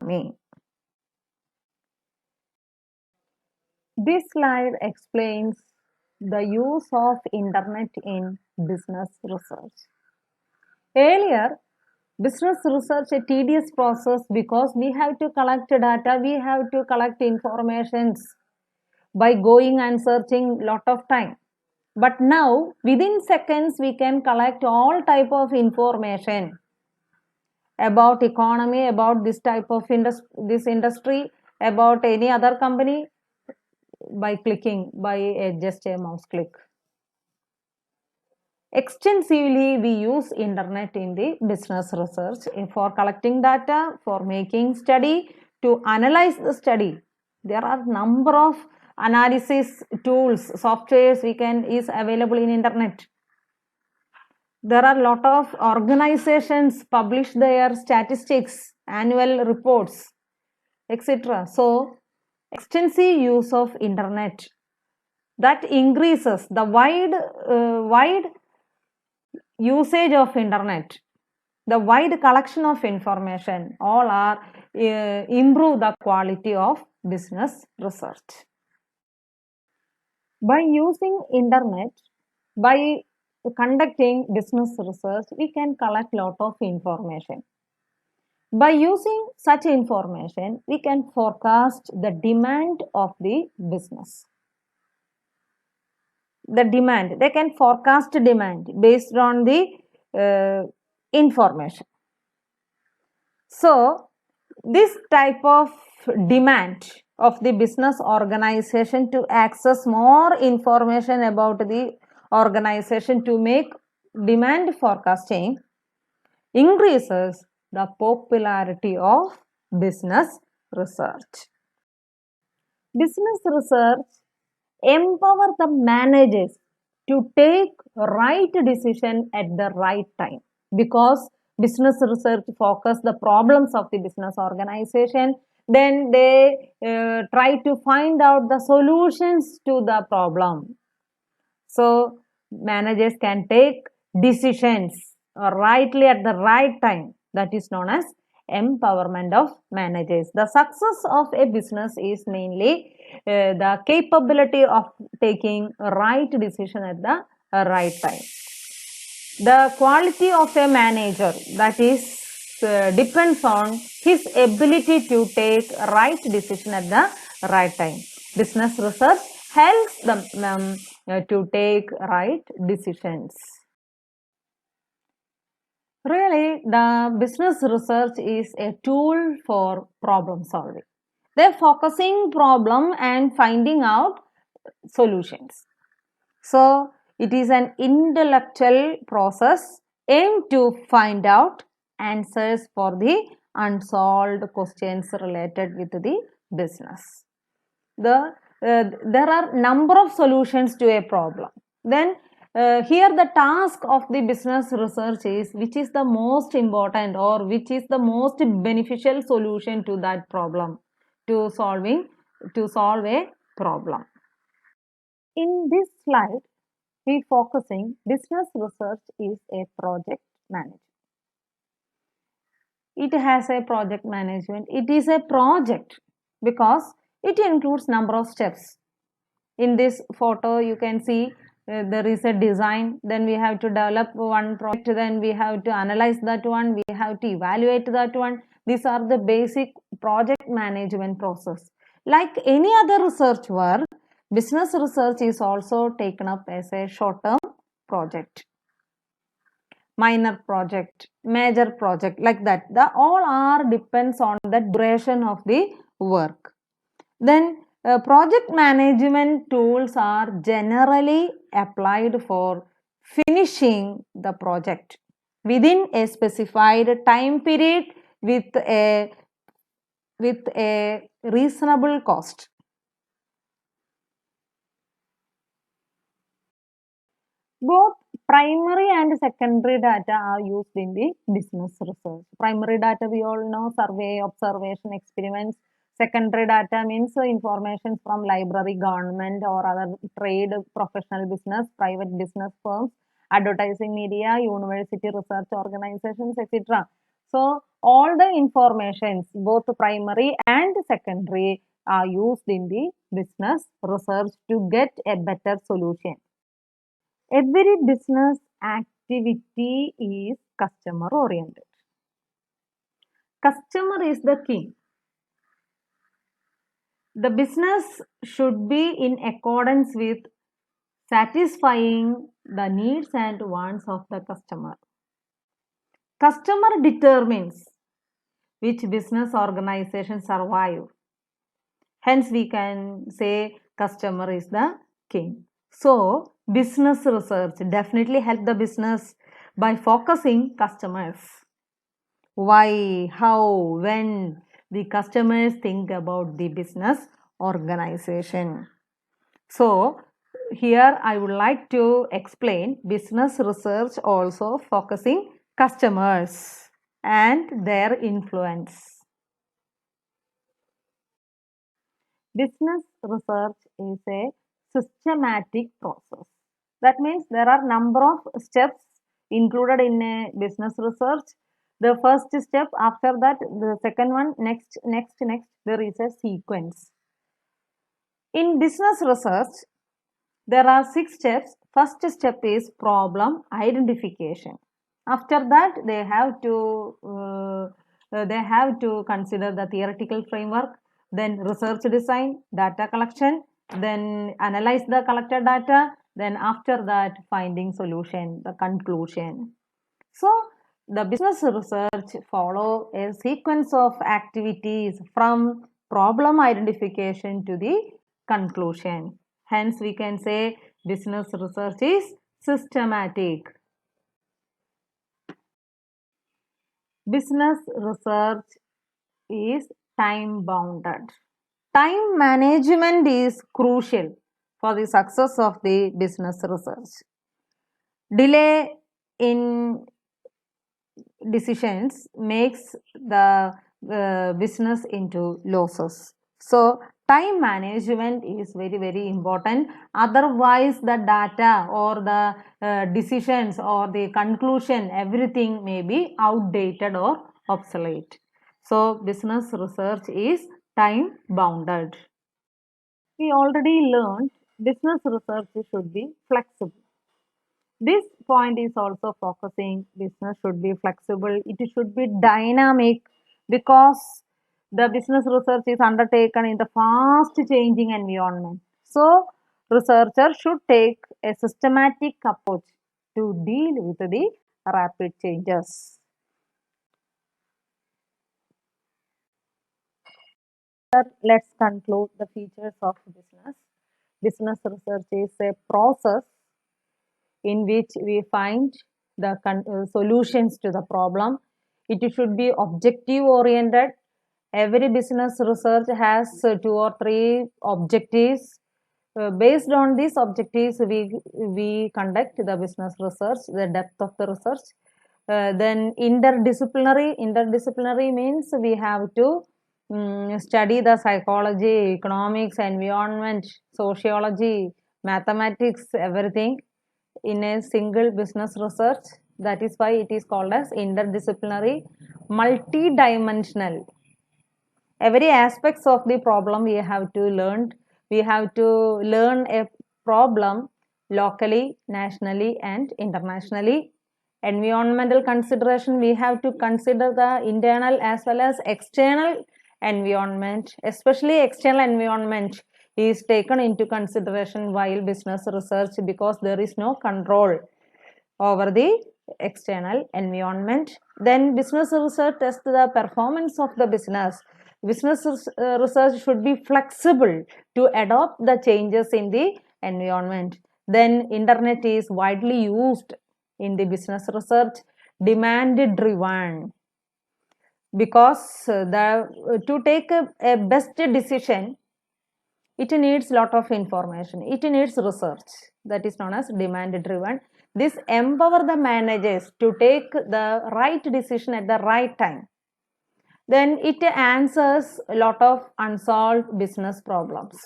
economy. This slide explains the use of internet in business research. Earlier, business research a tedious process because we have to collect data, we have to collect informations by going and searching lot of time. But now within seconds we can collect all type of information about economy, about this type of this industry, about any other company by clicking by just a mouse click. Extensively we use internet in the business research for collecting data, for making study, to analyze the study. There are number of analysis tools, softwares is available in internet. There are lot of organizations publish their statistics, annual reports, etc. So extensive use of internet that increases the wide usage of internet, the wide collection of information, all are improve the quality of business research. By using internet, by conducting business research, we can collect lot of information. By using such information, we can forecast the demand of the business. The demand, they can forecast demand based on the information. So this type of demand of the business organization to access more information about the organization to make demand forecasting increases the popularity of business research. Business research empower the managers to take right decision at the right time, because business research focus the problems of the business organization, then they try to find out the solutions to the problem. So managers can take decisions rightly at the right time. That is known as empowerment of managers. The success of a business is mainly the capability of taking right decision at the right time. The quality of a manager, that is depends on his ability to take right decision at the right time. Business research helps them to take right decisions. Really, the business research is a tool for problem solving. They're focusing problem and finding out solutions. So it is an intellectual process aimed to find out answers for the unsolved questions related with the business. There are number of solutions to a problem. Then here the task of the business research is which is the most important or which is the most beneficial solution to that problem, to solve a problem. In this slide, we focusing business research is a project management. It has a project management. It is a project because it includes number of steps. In this photo, you can see there is a design, then we have to develop one project, then we have to analyze that one, we have to evaluate that one. These are the basic project management process. Like any other research work, business research is also taken up as a short-term project, minor project, major project, like that. The all are depends on the duration of the work. Then project management tools are generally applied for finishing the project within a specified time period with a reasonable cost. Both primary and secondary data are used in the business research. Primary data we all know, survey, observation, experiments. Secondary data means information from library, government or other trade, professional business, private business firms, advertising media, university research organizations, etc. So All the informations, both primary and secondary, are used in the business research to get a better solution. Every business activity is customer oriented. Customer is the king. The business should be in accordance with satisfying the needs and wants of the customer. Customer determines which business organization survive. Hence, we can say customer is the king. So, business research definitely help the business by focusing customers. Why, how, when the customers think about the business organization. So, here I would like to explain business research also focusing customers and their influence. Business research is a systematic process. That means there are number of steps included in a business research. The first step, after that, the second one, next, there is a sequence. In business research, there are 6 steps. First step is problem identification. After that, they have to consider the theoretical framework, then research design, data collection, then analyze the collected data, then after that finding solution, the conclusion. So the business research follow a sequence of activities from problem identification to the conclusion. Hence, we can say business research is systematic. Business research is time bounded. Time management is crucial for the success of the business research. Delay in decisions makes the business into losses. So, time management is very important. Otherwise, the data or the decisions or the conclusion, everything may be outdated or obsolete. So, business research is time bounded. We already learned business research should be flexible. This point is also focusing business should be flexible, it should be dynamic, because the business research is undertaken in the fast changing environment. So, researchers should take a systematic approach to deal with the rapid changes. Let's conclude the features of business. Business research is a process in which we find the solutions to the problem. It should be objective oriented. Every business research has 2 or 3 objectives. Based on these objectives, we conduct the business research, the depth of the research. Then interdisciplinary means we have to study the psychology, economics, environment, sociology, mathematics, everything in a single business research. That is why it is called as interdisciplinary, multidimensional. Every aspects of the problem we have to learn. We have to learn a problem locally, nationally, and internationally. Environmental consideration, we have to consider the internal as well as external environment. Especially external environment is taken into consideration while business research, because there is no control over the external environment. Then business research tests the performance of the business. Business research should be flexible to adopt the changes in the environment. Then internet is widely used in the business research, demand driven, because to take a best decision, it needs lot of information, it needs research, that is known as demand driven. This empower the managers to take the right decision at the right time. Then it answers a lot of unsolved business problems.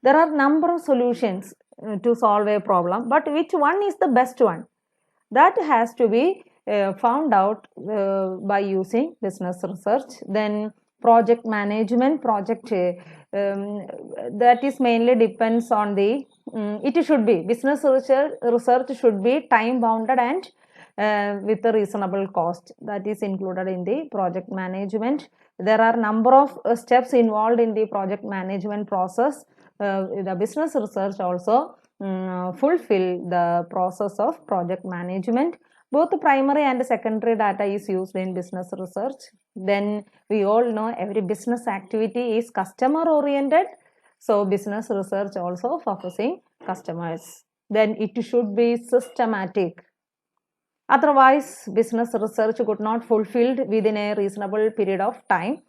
There are number of solutions to solve a problem, but which one is the best one? That has to be found out by using business research. Then project management, that is mainly depends on the, it should be, business research should be time bounded and with a reasonable cost. That is included in the project management. There are number of steps involved in the project management process. The business research also fulfill the process of project management. Both primary and secondary data is used in business research. Then we all know every business activity is customer oriented, so business research also focusing customers. Then it should be systematic. Otherwise, business research could not fulfilled within a reasonable period of time.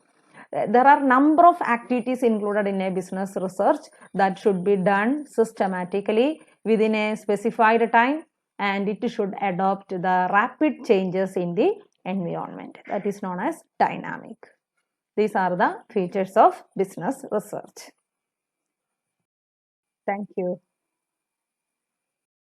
There are number of activities included in a business research that should be done systematically within a specified time, and it should adopt the rapid changes in the environment. That is known as dynamic. These are the features of business research. Thank you.